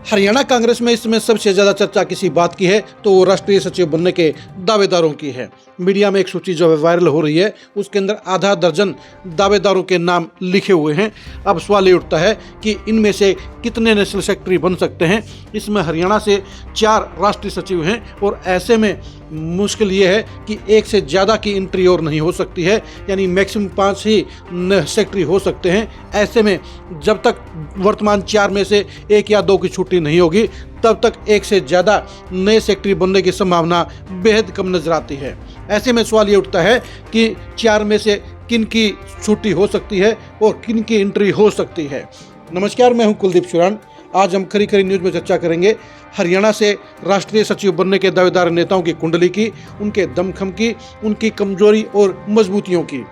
हरियाणा कांग्रेस में इस समय सबसे ज्यादा चर्चा किसी बात की है तो वो राष्ट्रीय सचिव बनने के दावेदारों की है। मीडिया में एक सूची जो वायरल हो रही है उसके अंदर आधा दर्जन दावेदारों के नाम लिखे हुए हैं। अब सवाल ये उठता है कि इनमें से कितने नेशनल सेक्रेटरी बन सकते हैं। इसमें हरियाणा से 4 राष्ट्रीय सचिव हैं और ऐसे में मुश्किल ये है कि एक से ज़्यादा की एंट्री और नहीं हो सकती है, यानी मैक्सिमम 5 ही सेक्रेटरी हो सकते हैं। ऐसे में जब तक वर्तमान 4 में से 1 या 2 की छुट्टी नहीं होगी तब तक एक से ज़्यादा नए सेक्रेटरी बनने की संभावना बेहद कम नजर आती है। ऐसे में सवाल ये उठता है कि 4 में से किन की छुट्टी हो सकती है और किन की एंट्री हो सकती है। नमस्कार, मैं हूं कुलदीप चुरान। आज हम खरी खरी न्यूज़ में चर्चा करेंगे हरियाणा से राष्ट्रीय सचिव बनने के दावेदार नेताओं की कुंडली की, उनके दमखम की, उनकी कमजोरी और मजबूतियों की।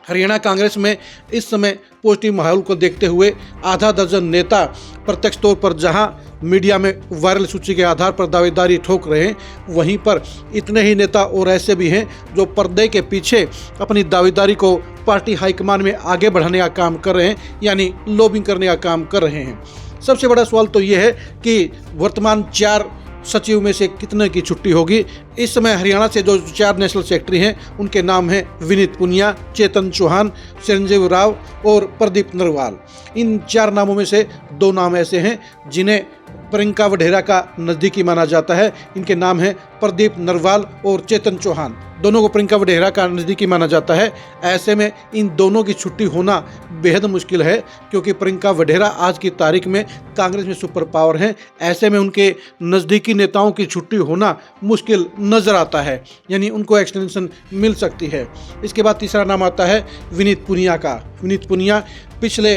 हरियाणा कांग्रेस में इस समय पॉजिटिव माहौल को देखते हुए आधा दर्जन नेता प्रत्यक्ष तौर पर जहां मीडिया में वायरल सूची के आधार पर दावेदारी ठोक रहे हैं, वहीं पर इतने ही नेता और ऐसे भी हैं जो पर्दे के पीछे अपनी दावेदारी को पार्टी हाईकमान में आगे बढ़ाने का काम कर रहे हैं, यानी लॉबिंग करने का काम कर रहे हैं। सबसे बड़ा सवाल तो ये है कि वर्तमान 4 सचिव में से कितने की छुट्टी होगी। इस समय हरियाणा से जो 4 नेशनल सेक्रेटरी हैं उनके नाम हैं विनीत पुनिया, चेतन चौहान, चिरंजीव राव और प्रदीप नरवाल। इन 4 नामों में से 2 नाम ऐसे हैं जिन्हें प्रियंका वढेरा का नज़दीकी माना जाता है। इनके नाम हैं प्रदीप नरवाल और चेतन चौहान। दोनों को प्रियंका वढेरा का नज़दीकी माना जाता है। ऐसे में इन दोनों की छुट्टी होना बेहद मुश्किल है क्योंकि प्रियंका वढेरा आज की तारीख में कांग्रेस में सुपर पावर हैं। ऐसे में उनके नज़दीकी नेताओं की छुट्टी होना मुश्किल नज़र आता है, यानी उनको एक्सटेंशन मिल सकती है। इसके बाद तीसरा नाम आता है विनीत पुनिया का। विनीत पुनिया पिछले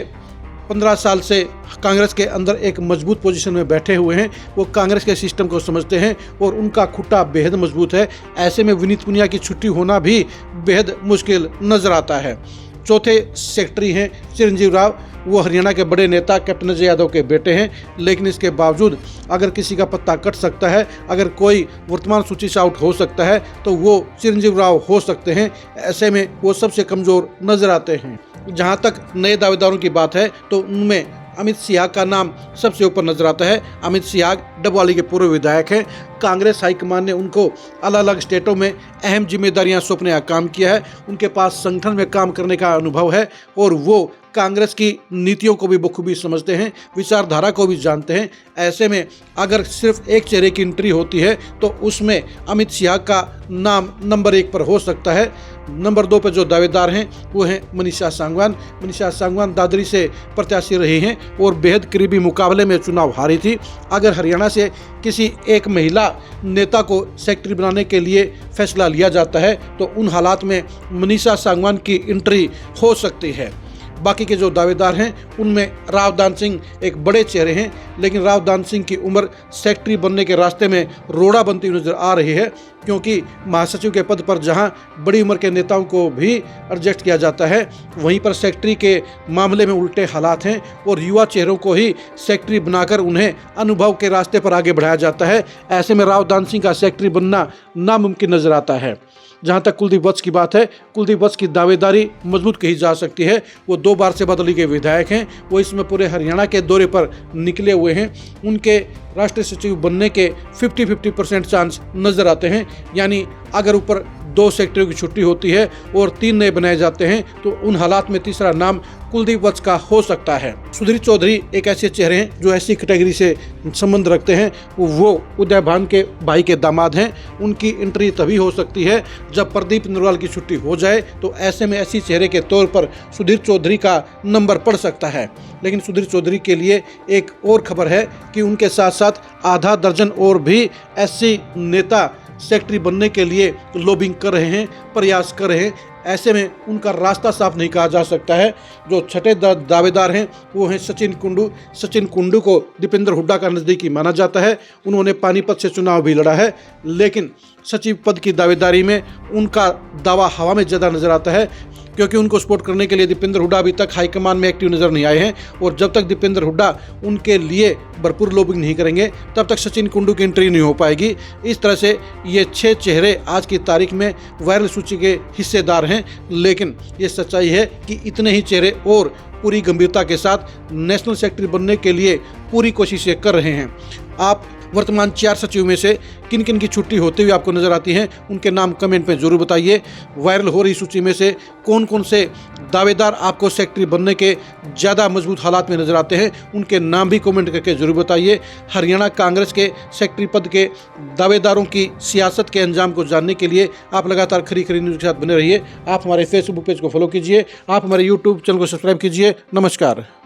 15 साल से कांग्रेस के अंदर एक मजबूत पोजीशन में बैठे हुए हैं। वो कांग्रेस के सिस्टम को समझते हैं और उनका खुट्टा बेहद मजबूत है। ऐसे में विनीत पुनिया की छुट्टी होना भी बेहद मुश्किल नजर आता है। चौथे सेक्रेटरी हैं चिरंजीव राव। वो हरियाणा के बड़े नेता कैप्टन अजय यादव के बेटे हैं, लेकिन इसके बावजूद अगर किसी का पत्ता कट सकता है, अगर कोई वर्तमान सूची से आउट हो सकता है तो वो चिरंजीव राव हो सकते हैं। ऐसे में वो सबसे कमज़ोर नजर आते हैं। जहां तक नए दावेदारों की बात है तो उनमें अमित सियाग का नाम सबसे ऊपर नजर आता है। अमित सियाग डबवाली के पूर्व विधायक हैं। कांग्रेस हाईकमान ने उनको अलग अलग स्टेटों में अहम जिम्मेदारियां सौंपने का काम किया है। उनके पास संगठन में काम करने का अनुभव है और वो कांग्रेस की नीतियों को भी बखूबी समझते हैं, विचारधारा को भी जानते हैं। ऐसे में अगर सिर्फ एक चेहरे की एंट्री होती है तो उसमें अमित सियाग का नाम नंबर 1 पर हो सकता है। नंबर 2 पर जो दावेदार हैं वो हैं मनीषा सांगवान। मनीषा सांगवान दादरी से प्रत्याशी रही हैं और बेहद करीबी मुकाबले में चुनाव हारी थी। अगर हरियाणा से किसी एक महिला नेता को सेक्रेटरी बनाने के लिए फैसला लिया जाता है तो उन हालात में मनीषा सांगवान की एंट्री हो सकती है। बाकी के जो दावेदार हैं उनमें रावदान सिंह एक बड़े चेहरे हैं, लेकिन रावदान सिंह की उम्र सेक्रेटरी बनने के रास्ते में रोड़ा बनती हुई नजर आ रही है क्योंकि महासचिव के पद पर जहां बड़ी उम्र के नेताओं को भी एडजस्ट किया जाता है, वहीं पर सेक्रेटरी के मामले में उल्टे हालात हैं और युवा चेहरों को ही सेक्रेटरी बनाकर उन्हें अनुभव के रास्ते पर आगे बढ़ाया जाता है। ऐसे में रावदान सिंह का सेक्रेटरी बनना नामुमकिन नजर आता है। जहां तक कुलदीप वत्स की बात है, कुलदीप वत्स की दावेदारी मजबूत कही जा सकती है। वो 2 बार से बदली के विधायक हैं। वो इसमें पूरे हरियाणा के दौरे पर निकले हुए हैं। उनके राष्ट्रीय सचिव बनने के 50-50% चांस नजर आते हैं, यानी अगर ऊपर 2 सेक्रेटरियों की छुट्टी होती है और 3 नए बनाए जाते हैं तो उन हालात में तीसरा नाम कुलदीप वत्स का हो सकता है। सुधीर चौधरी एक ऐसे चेहरे हैं जो ऐसी कैटेगरी से संबंध रखते हैं। वो उदय भान के भाई के दामाद हैं। उनकी एंट्री तभी हो सकती है जब प्रदीप नरवाल की छुट्टी हो जाए, तो ऐसे में ऐसी चेहरे के तौर पर सुधीर चौधरी का नंबर पड़ सकता है। लेकिन सुधीर चौधरी के लिए एक और खबर है कि उनके साथ साथ आधा दर्जन और भी ऐसे नेता सेक्रेटरी बनने के लिए लॉबिंग कर रहे हैं, प्रयास कर रहे हैं। ऐसे में उनका रास्ता साफ नहीं कहा जा सकता है। जो छठे दावेदार हैं वो हैं सचिन कुंडू। सचिन कुंडू को दीपेंद्र हुड्डा का नज़दीकी माना जाता है। उन्होंने पानीपत से चुनाव भी लड़ा है, लेकिन सचिव पद की दावेदारी में उनका दावा हवा में ज़्यादा नजर आता है, क्योंकि उनको सपोर्ट करने के लिए दीपेंद्र हुड्डा अभी तक हाईकमान में एक्टिव नजर नहीं आए हैं। और जब तक दीपेंद्र हुड्डा उनके लिए भरपूर लॉबिंग नहीं करेंगे तब तक सचिन कुंडू की एंट्री नहीं हो पाएगी। इस तरह से ये 6 चेहरे आज की तारीख में वायरल सूची के हिस्सेदार हैं, लेकिन ये सच्चाई है कि इतने ही चेहरे और पूरी गंभीरता के साथ नेशनल सेक्रेटरी बनने के लिए पूरी कोशिशें कर रहे हैं। आप वर्तमान 4 सचिव में से किन किन की छुट्टी होती हुई आपको नजर आती हैं, उनके नाम कमेंट में जरूर बताइए। वायरल हो रही सूची में से कौन कौन से दावेदार आपको सेक्रेटरी बनने के ज़्यादा मजबूत हालात में नजर आते हैं, उनके नाम भी कमेंट करके जरूर बताइए। हरियाणा कांग्रेस के सेक्रेटरी पद के दावेदारों की सियासत के अंजाम को जानने के लिए आप लगातार खरी खरी न्यूज़ के साथ बने रहिए। आप हमारे फेसबुक पेज को फॉलो कीजिए, आप हमारे यूट्यूब चैनल को सब्सक्राइब कीजिए। नमस्कार।